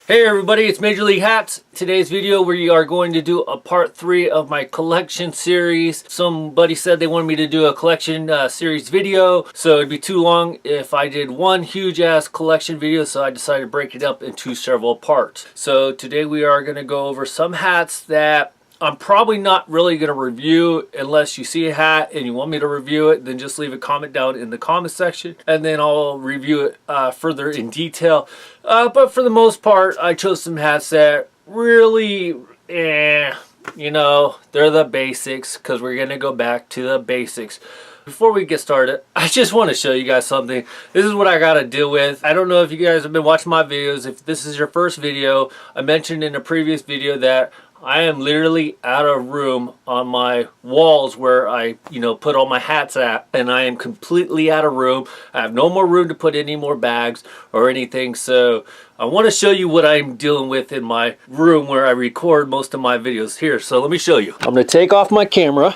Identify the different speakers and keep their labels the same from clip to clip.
Speaker 1: Hey everybody, it's Major League Hats. Today's video we are going to do a part 3 of my collection series. Somebody said they wanted me to do a collection series video, so it'd be too long if I did one huge ass collection video, so I decided to break it up into several parts. So today we are going to go over some hats that I'm probably not really going to review unless you see a hat and you want me to review it. Then just leave a comment down in the comment section and then I'll review it further in detail. But for the most part, I chose some hats that really, you know, they're the basics because we're going to go back to the basics. Before we get started, I just want to show you guys something. This is what I got to deal with. I don't know if you guys have been watching my videos. If this is your first video, I mentioned in a previous video that I am literally out of room on my walls where I, put all my hats at, and I am completely out of room. I have no more room to put any more bags or anything, so I want to show you what I'm dealing with in my room where I record most of my videos here. So let me show you. I'm going to take off my camera,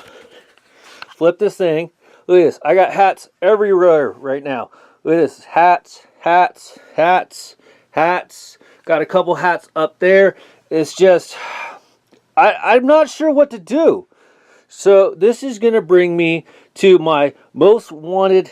Speaker 1: flip this thing. Look at this. I got hats everywhere right now. Look at this. Hats, hats, hats, hats. Got a couple hats up there. It's just... I'm not sure what to do. So this is going to bring me to my most wanted,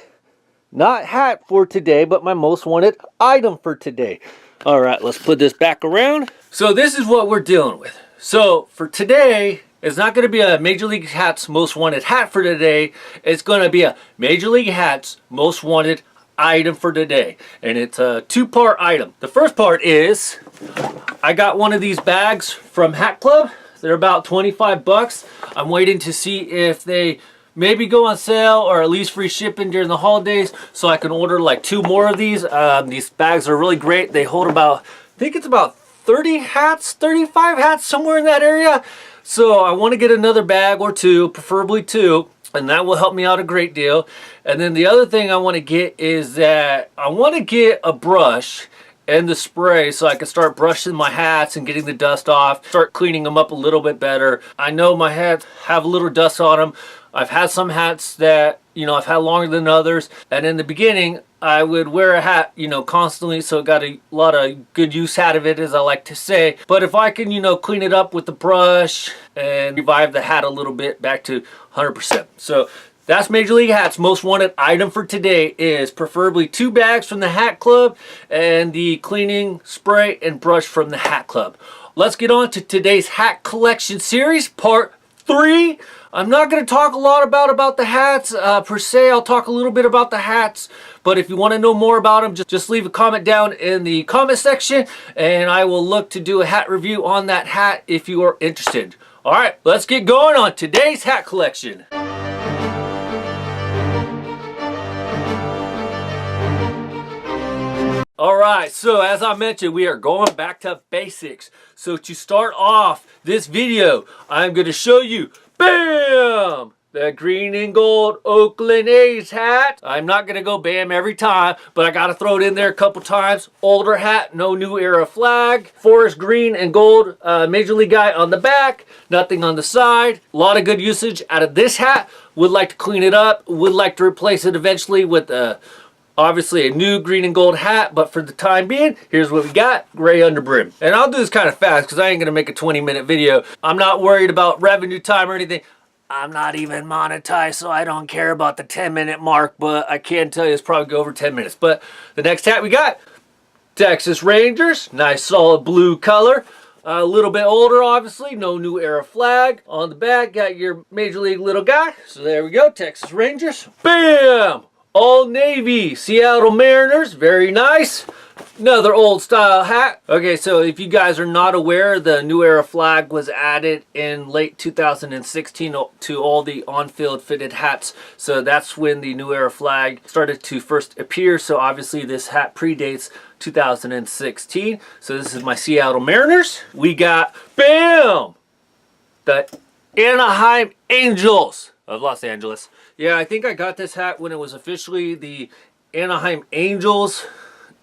Speaker 1: not hat for today, but my most wanted item for today. All right, let's put this back around. So this is what we're dealing with. So for today, it's not going to be a Major League Hats most wanted hat for today. It's going to be a Major League Hats most wanted item for today. And it's a two-part item. The first part is I got one of these bags from Hat Club. They're about 25 bucks. I'm waiting to see if they maybe go on sale or at least free shipping during the holidays so I can order like 2 more of these. These bags are really great. They hold about, I think it's about 30 hats, 35 hats, somewhere in that area. So I want to get another bag or 2, preferably 2. And that will help me out a great deal. And then the other thing I want to get is that I want to get a brush and the spray so I can start brushing my hats and getting the dust off, start cleaning them up a little bit better. I know my hats have a little dust on them. I've had some hats that, I've had longer than others. And in the beginning, I would wear a hat, constantly, so it got a lot of good use out of it, as I like to say. But if I can, clean it up with the brush and revive the hat a little bit back to 100%. So that's Major League Hats most wanted item for today is preferably 2 bags from the Hat Club and the cleaning spray and brush from the Hat Club. Let's get on to today's hat collection series, part 3. I'm not going to talk a lot about the hats per se. I'll talk a little bit about the hats, but if you want to know more about them, just leave a comment down in the comment section and I will look to do a hat review on that hat if you are interested. All right, let's get going on today's hat collection. Alright, so as I mentioned, we are going back to basics. So to start off this video, I'm going to show you, bam, the green and gold Oakland A's hat. I'm not going to go bam every time, but I got to throw it in there a couple times. Older hat, no new era flag. Forest green and gold Major League guy on the back, nothing on the side. A lot of good usage out of this hat. Would like to clean it up, would like to replace it eventually with obviously a new green and gold hat, but for the time being, here's what we got, gray under brim. And I'll do this kind of fast because I ain't going to make a 20-minute video. I'm not worried about revenue time or anything. I'm not even monetized, so I don't care about the 10-minute mark, but I can tell you it's probably go over 10 minutes. But the next hat we got, Texas Rangers, nice solid blue color. A little bit older, obviously, no new era flag. On the back, got your Major League little guy. So there we go, Texas Rangers. Bam! Old Navy, Seattle Mariners, very nice. Another old style hat. Okay, so if you guys are not aware, the new era flag was added in late 2016 to all the on-field fitted hats. So that's when the new era flag started to first appear. So obviously this hat predates 2016. So this is my Seattle Mariners. We got, bam, the Anaheim Angels of Los Angeles. Yeah, I think I got this hat when it was officially the Anaheim Angels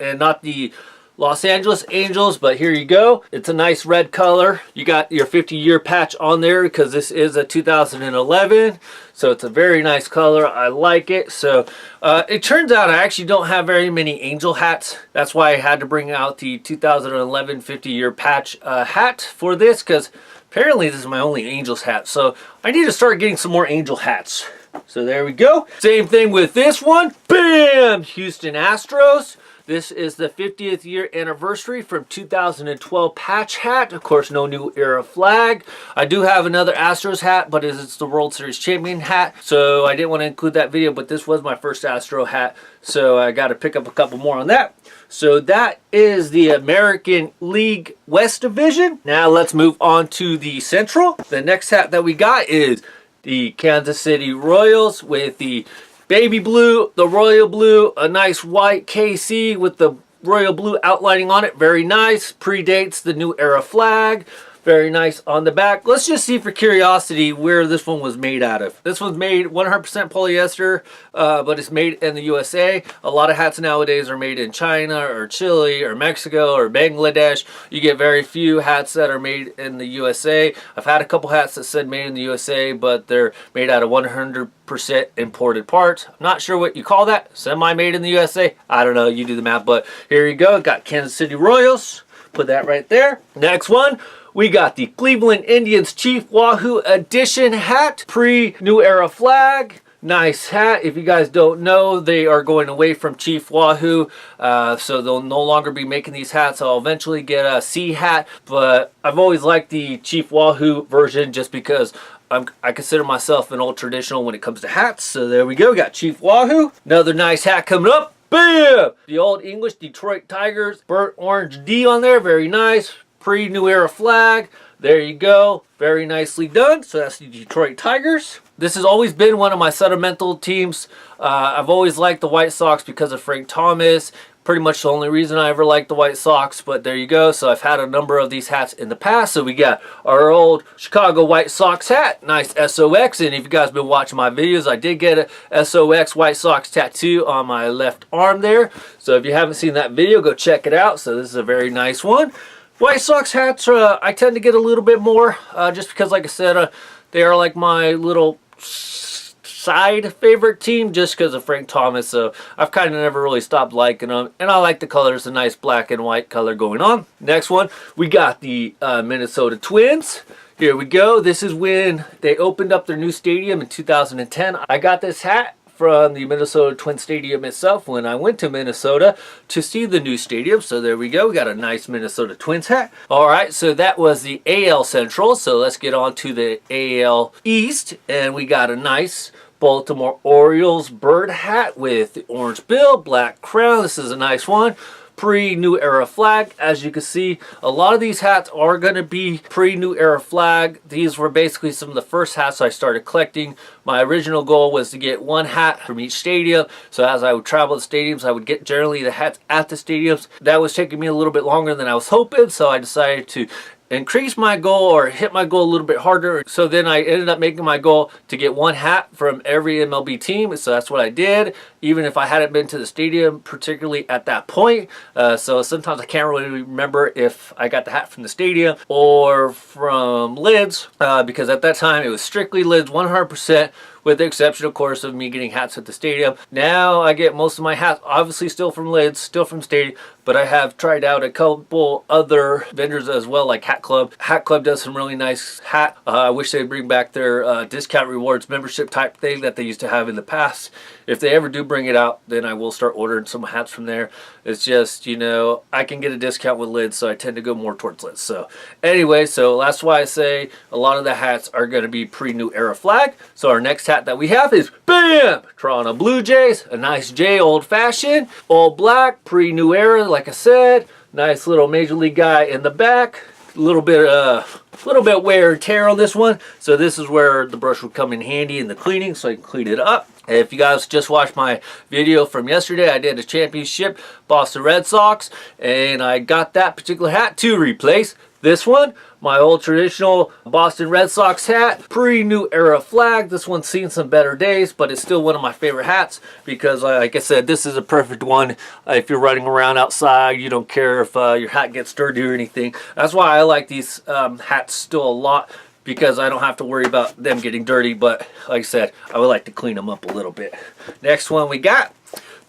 Speaker 1: and not the Los Angeles Angels, but here you go. It's a nice red color. You got your 50-year patch on there because this is a 2011. So it's a very nice color. I like it. So it turns out I actually don't have very many Angel hats. That's why I had to bring out the 2011 50-year patch hat for this, because apparently this is my only Angels hat. So I need to start getting some more Angel hats. So there we go. Same thing with this one. Bam! Houston Astros. This is the 50th year anniversary from 2012 patch hat. Of course, no new era flag. I do have another Astros hat, but it's the World Series champion hat. So I didn't want to include that video, but this was my first Astro hat. So I got to pick up a couple more on that. So that is the American League West Division. Now let's move on to the Central. The next hat that we got is the Kansas City Royals with the baby blue, the royal blue, a nice white KC with the royal blue outlining on it. Very nice. Predates the new era flag. Very nice on the back. Let's just see for curiosity where this one was made out of. This one's made 100% polyester, but it's made in the USA. A lot of hats nowadays are made in China or Chile or Mexico or Bangladesh. You get very few hats that are made in the USA. I've had a couple hats that said made in the USA, but they're made out of 100% imported parts. I'm not sure what you call that. Semi-made in the USA. I don't know. You do the math, but here you go. Got Kansas City Royals. Put that right there. Next one. We got the Cleveland Indians Chief Wahoo Edition hat, pre-New Era flag. Nice hat. If you guys don't know, they are going away from Chief Wahoo, so they'll no longer be making these hats. I'll eventually get a C hat, but I've always liked the Chief Wahoo version just because I consider myself an old traditional when it comes to hats. So there we go. Got Chief Wahoo. Another nice hat coming up. Bam! The Old English Detroit Tigers burnt orange D on there. Very nice. Pre-New Era flag. There you go. Very nicely done. So that's the Detroit Tigers. This has always been one of my sentimental teams. I've always liked the White Sox because of Frank Thomas. Pretty much the only reason I ever liked the White Sox, but there you go. So I've had a number of these hats in the past. So we got our old Chicago White Sox hat. Nice SOX. And if you guys have been watching my videos, I did get a SOX White Sox tattoo on my left arm there. So if you haven't seen that video, go check it out. So this is a very nice one. White Sox hats, I tend to get a little bit more, just because, like I said, they are like my little side favorite team, just because of Frank Thomas. So I've kind of never really stopped liking them, and I like the colors, a nice black and white color going on. Next one, we got the Minnesota Twins. Here we go. This is when they opened up their new stadium in 2010. I got this hat from the Minnesota Twin Stadium itself when I went to Minnesota to see the new stadium. So there we go. We got a nice Minnesota Twins hat. All right, so that was the AL Central. So let's get on to the AL East. And we got a nice Baltimore Orioles bird hat with the orange bill, black crown. This is a nice one. Pre-New Era flag. As you can see, a lot of these hats are going to be pre-New Era flag. These were basically some of the first hats I started collecting. My original goal was to get one hat from each stadium. So as I would travel to stadiums, I would get generally the hats at the stadiums. That was taking me a little bit longer than I was hoping, so I decided to increase my goal or hit my goal a little bit harder. So then I ended up making my goal to get one hat from every MLB team. So that's what I did, even if I hadn't been to the stadium, particularly at that point. So sometimes I can't really remember if I got the hat from the stadium or from lids, because at that time it was strictly lids 100%. With the exception, of course, of me getting hats at the stadium. Now I get most of my hats, obviously still from lids, still from stadium, but I have tried out a couple other vendors as well, like Hat Club. Hat Club does some really nice hat. I wish they'd bring back their discount rewards membership type thing that they used to have in the past. If they ever do bring it out, then I will start ordering some hats from there. It's just, you know, I can get a discount with lids, so I tend to go more towards lids. So anyway, so that's why I say a lot of the hats are going to be pre-New Era flag. So our next hat that we have is, bam, Toronto Blue Jays. A nice J, old-fashioned, all black, pre-New Era, like I said. Nice little Major League guy in the back. A little bit wear and tear on this one. So this is where the brush would come in handy in the cleaning, so I can clean it up. If you guys just watched my video from yesterday, I did a championship Boston Red Sox, and I got that particular hat to replace this one, my old traditional Boston Red Sox hat, pre-new era flag. This one's seen some better days, but it's still one of my favorite hats because, like I said, this is a perfect one. If you're running around outside, you don't care if your hat gets dirty or anything. That's why I like these hats still a lot, because I don't have to worry about them getting dirty. But like I said, I would like to clean them up a little bit. Next one we got,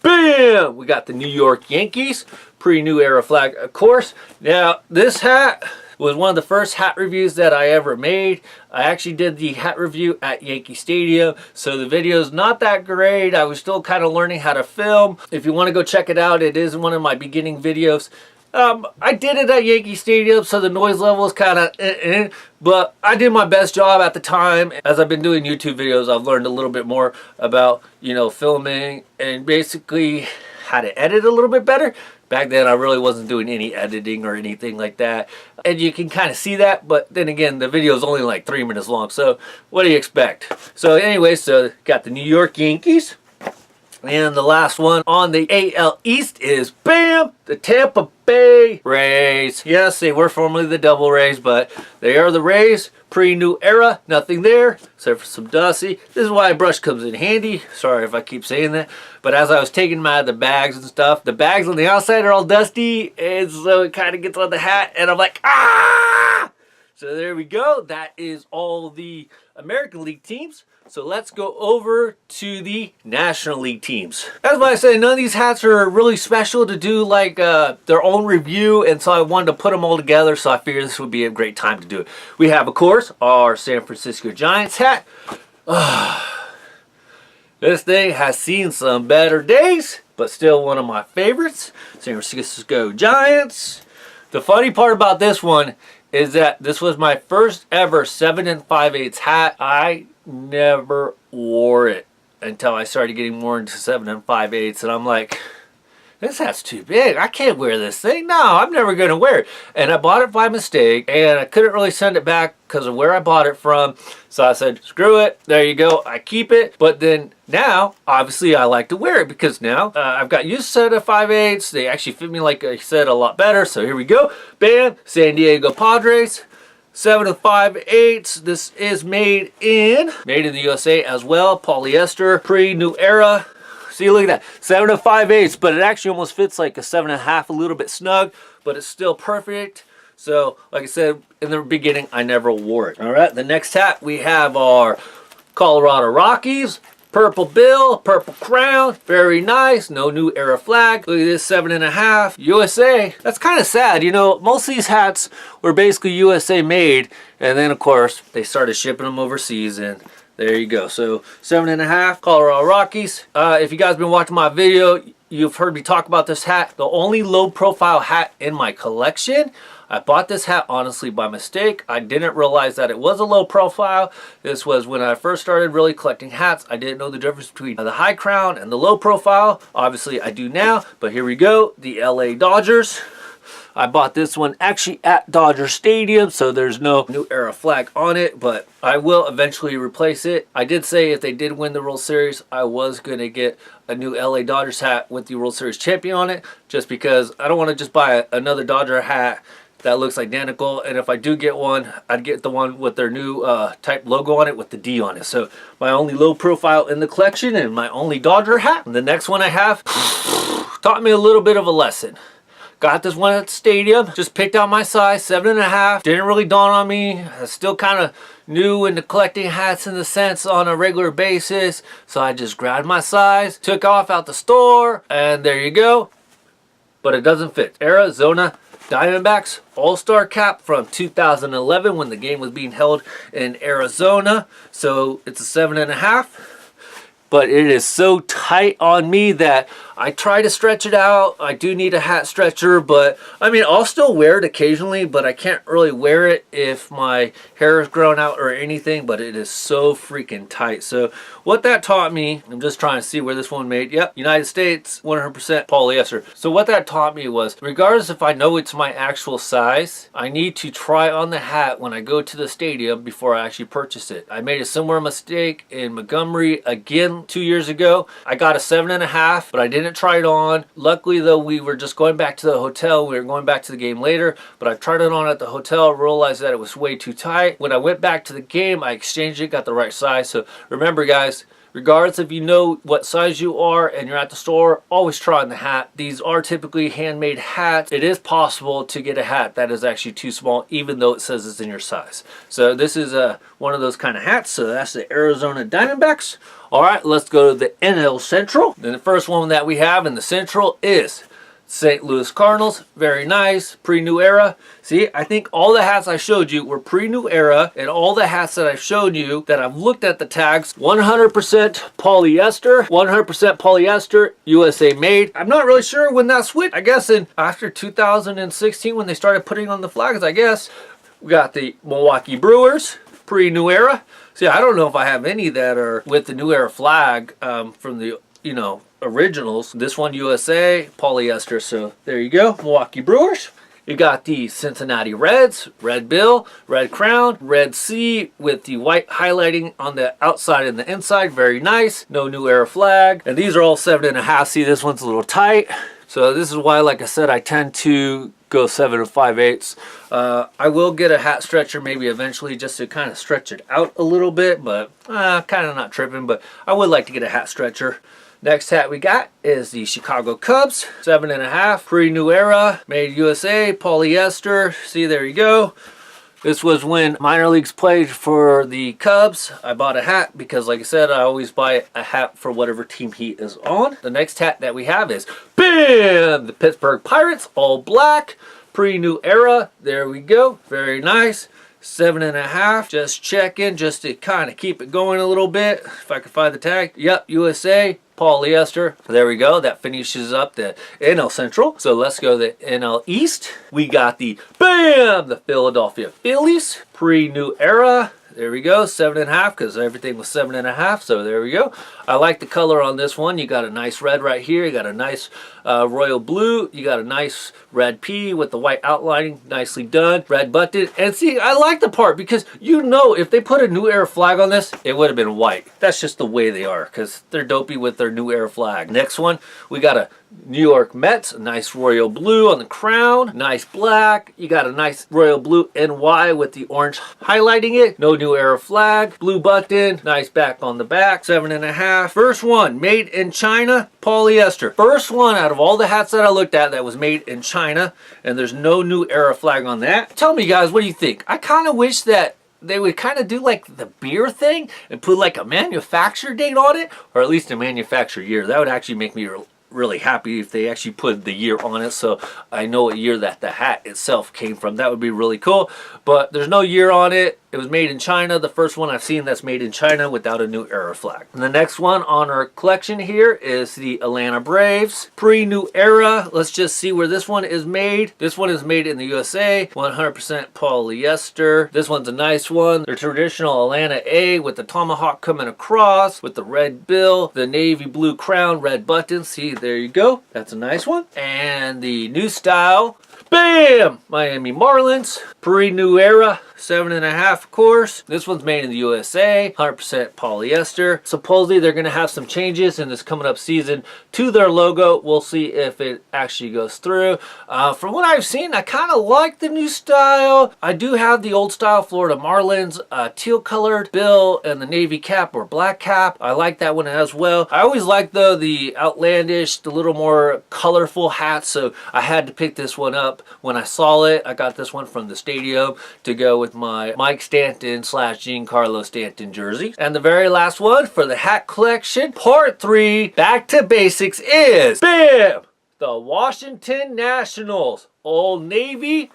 Speaker 1: bam! We got the New York Yankees, pre-new era flag, of course. Now, this hat was one of the first hat reviews that I ever made. I actually did the hat review at Yankee Stadium, so the video is not that great. I was still kind of learning how to film. If you want to go check it out, it is one of my beginning videos. I did it at Yankee Stadium, so the noise level is kind of but I did my best job at the time. As I've been doing YouTube videos, I've learned a little bit more about, you know, filming and basically how to edit a little bit better. Back then, I really wasn't doing any editing or anything like that. And you can kind of see that, but then again, the video is only like 3 minutes long, so what do you expect? So anyway, so got the New York Yankees. And the last one on the AL East is, bam, the Tampa Bay Rays. Yes, they were formerly the Devil Rays, but they are the Rays. Pre-new era, nothing there except for some dusty. This is why a brush comes in handy. Sorry if I keep saying that. But as I was taking them out of the bags and stuff, the bags on the outside are all dusty, and so it kind of gets on the hat, and I'm like, ah! So there we go. That is all the American League teams. So let's go over to the National League teams. That's why I say none of these hats are really special to do like their own review, and so I wanted to put them all together, so I figured this would be a great time to do it. We have, of course, our San Francisco Giants hat. This thing has seen some better days, but still one of my favorites. San Francisco Giants. The funny part about this one is that this was my first ever 7 5/8 hat. I never wore it until I started getting more into 7 5/8, and I'm like, this hat's too big. I can't wear this thing. No, I'm never going to wear it. And I bought it by mistake, and I couldn't really send it back because of where I bought it from. So I said, screw it. There you go. I keep it. But then now, obviously, I like to wear it because now I've got used to 7 5/8. They actually fit me, like I said, a lot better. So here we go. Bam. San Diego Padres. 7 5/8. This is made in the USA as well. Polyester, pre-new era. See, look at that. 7 5/8, but it actually almost fits like a 7 1/2, a little bit snug, but it's still perfect. So, like I said in the beginning, I never wore it. All right, the next hat we have our Colorado Rockies. Purple bill, purple crown, very nice. No new era flag. Look at this, 7 1/2. USA. That's kind of sad. You know, most of these hats were basically USA made, and then of course they started shipping them overseas, and there you go. So 7 1/2, Colorado Rockies. If you guys been watching my video, you've heard me talk about this hat. The only low profile hat in my collection. I bought this hat honestly by mistake. I didn't realize that it was a low profile. This was when I first started really collecting hats. I didn't know the difference between the high crown and the low profile. Obviously I do now, but here we go. The LA Dodgers. I bought this one actually at Dodger Stadium, so there's no new era flag on it, but I will eventually replace it. I did say if they did win the World Series, I was going to get a new LA Dodgers hat with the World Series champion on it, just because I don't want to just buy another Dodger hat that looks identical, and if I do get one, I'd get the one with their new type logo on it with the D on it. So my only low profile in the collection and my only Dodger hat. And the next one I have taught me a little bit of a lesson. Got this one at the stadium, just picked out my size, 7 1/2. Didn't really dawn on me. I still kind of new into collecting hats in the sense on a regular basis. So I just grabbed my size, took off out the store, and there you go. But it doesn't fit. Arizona Diamondbacks All-Star cap from 2011 when the game was being held in Arizona. So it's a 7 1/2. But it is so tight on me that I try to stretch it out. I do need a hat stretcher, but I mean, I'll still wear it occasionally, but I can't really wear it if my hair is grown out or anything, but it is so freaking tight. So what that taught me, I'm just trying to see where this one made. Yep, United States, 100% polyester. So what that taught me was, regardless if I know it's my actual size, I need to try on the hat when I go to the stadium before I actually purchase it. I made a similar mistake in Montgomery again 2 years ago. I got a 7.5, but I didn't try it on. Luckily though, we were just going back to the hotel. We were going back to the game later, but I tried it on at the hotel, realized that it was way too tight. When I went back to the game, I exchanged it, got the right size. So remember guys, regardless if you know what size you are and you're at the store, always try on the hat. These are typically handmade hats. It is possible to get a hat that is actually too small, even though it says it's in your size. So this is one of those kind of hats. So that's the Arizona Diamondbacks. All right, let's go to the NL Central. And the first one that we have in the Central is St. Louis Cardinals. Very nice, pre-new era. See, I think all the hats I showed you were pre-new era, and all the hats that I showed you that I've looked at the tags, 100% polyester, 100% polyester, USA made. I'm not really sure when that switched. I guess after 2016 when they started putting on the flags, I guess. We got the Milwaukee Brewers, pre-new era. See, I don't know if I have any that are with the new era flag from the, originals. This one USA polyester, so there you go, Milwaukee Brewers. You got the Cincinnati Reds, red bill, red crown, red C with the white highlighting on the outside and the inside. Very nice. No new era flag. And these are all 7.5. See, this one's a little tight. So this is why, like I said, I tend to go 7 5/8. I will get a hat stretcher maybe eventually just to kind of stretch it out a little bit, but kind of not tripping, but I would like to get a hat stretcher. Next hat we got is the Chicago Cubs, 7.5, pre-new era, made USA, polyester. See, there you go. This was when minor leagues played for the Cubs. I bought a hat because, like I said, I always buy a hat for whatever team he is on. The next hat that we have is, bam, the Pittsburgh Pirates, all black, pre-new era. There we go, very nice. 7.5, just checking, just to kind of keep it going a little bit. If I can find the tag. Yep, USA, polyester. There we go. That finishes up the NL Central. So let's go to the NL East. We got the, bam, the Philadelphia Phillies, pre-new era. There we go, 7.5, because everything was 7.5, so there we go. I like the color on this one. You got a nice red right here. You got a nice royal blue. You got a nice red P with the white outlining. Nicely done. Red Buckton. And see, I like the part because if they put a new era flag on this, it would have been white. That's just the way they are because they're dopey with their new era flag. Next one, we got a New York Mets, a nice royal blue on the crown, nice black. You got a nice royal blue NY with the orange highlighting it. No new era flag. Blue Buckton, nice back on the back, 7.5. First one, made in China, polyester. First one out of all the hats that I looked at that was made in China, and there's no new era flag on that. Tell me guys, what do you think? I kind of wish that they would kind of do like the beer thing and put like a manufacturer date on it, or at least a manufacturer year. That would actually make me really happy if they actually put the year on it, so I know what year that the hat itself came from. That would be really cool, but there's no year on it. It was made in China. The first one I've seen that's made in China without a new era flag. And the next one on our collection here is the Atlanta Braves, pre-new era. Let's just see where this one is made. This one is made in the USA, 100% polyester. This one's a nice one. The traditional Atlanta A with the tomahawk coming across with the red bill, the navy blue crown, red buttons. See, there you go. That's a nice one. And the new style, bam! Miami Marlins, pre-new era, 7.5, of course. This one's made in the USA, 100% polyester. Supposedly they're going to have some changes in this coming up season to their logo. We'll see if it actually goes through. From what I've seen, I kind of like the new style. I do have the old style Florida Marlins, teal colored bill and the navy cap or black cap. I like that one as well. I always like the outlandish, the little more colorful hats, so I had to pick this one up when I saw it. I got this one from the stadium to go with my Mike Stanton / Giancarlo Stanton jersey. And the very last one for the hat collection, part 3, back to basics, is, bam, the Washington Nationals, Old Navy,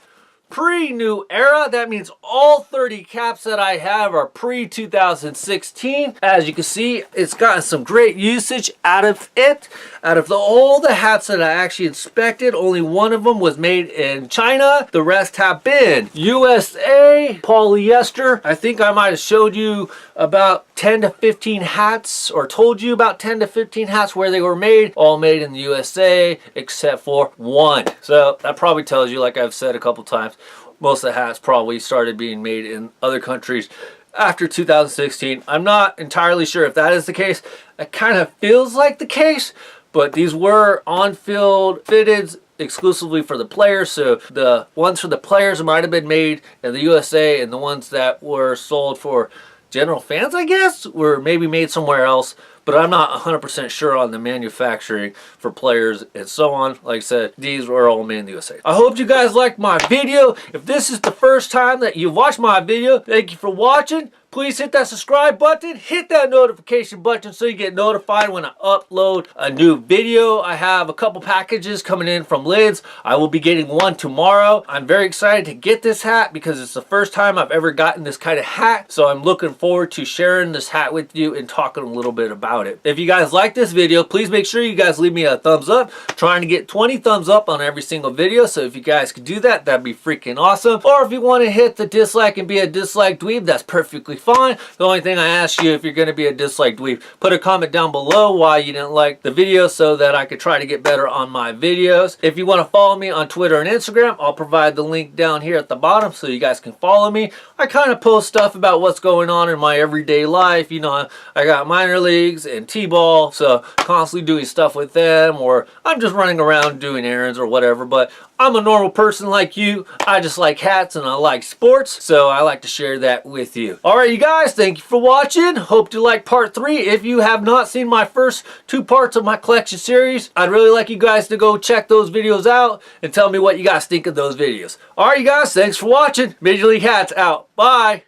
Speaker 1: pre-new era. That means all 30 caps that I have are pre-2016. As you can see, it's gotten some great usage out of it. Out of all the hats that I actually inspected, only one of them was made in China. The rest have been USA polyester. I think I might have showed you about 10 to 15 hats, or told you about 10 to 15 hats where they were made. All made in the USA except for one. So that probably tells you, like I've said a couple times, most of the hats probably started being made in other countries after 2016. I'm not entirely sure if that is the case. It kind of feels like the case, but these were on-field fitted exclusively for the players. So the ones for the players might have been made in the USA, and the ones that were sold for general fans, I guess, were maybe made somewhere else. But I'm not 100% sure on the manufacturing for players and so on. Like I said, these were all made in the USA. I hope you guys liked my video. If this is the first time that you watched my video, thank you for watching. Please hit that subscribe button, hit that notification button so you get notified when I upload a new video. I have a couple packages coming in from Lids. I will be getting one tomorrow. I'm very excited to get this hat because it's the first time I've ever gotten this kind of hat. So I'm looking forward to sharing this hat with you and talking a little bit about it. If you guys like this video, please make sure you guys leave me a thumbs up. I'm trying to get 20 thumbs up on every single video. So if you guys could do that, that'd be freaking awesome. Or if you want to hit the dislike and be a dislike dweeb, that's perfectly fine. The only thing I ask you, if you're going to be a dislike dweeb, put a comment down below why you didn't like the video so that I could try to get better on my videos. If you want to follow me on Twitter and Instagram, I'll provide the link down here at the bottom so you guys can follow me. I kind of post stuff about what's going on in my everyday life. You know, I got minor leagues and t-ball, so constantly doing stuff with them, or I'm just running around doing errands or whatever. But I'm a normal person like you. I just like hats and I like sports, so I like to share that with you. Alright, you guys, thank you for watching. Hope you like part 3. If you have not seen my first 2 parts of my collection series, I'd really like you guys to go check those videos out and tell me what you guys think of those videos. Alright, you guys, thanks for watching. Major League Hats out. Bye.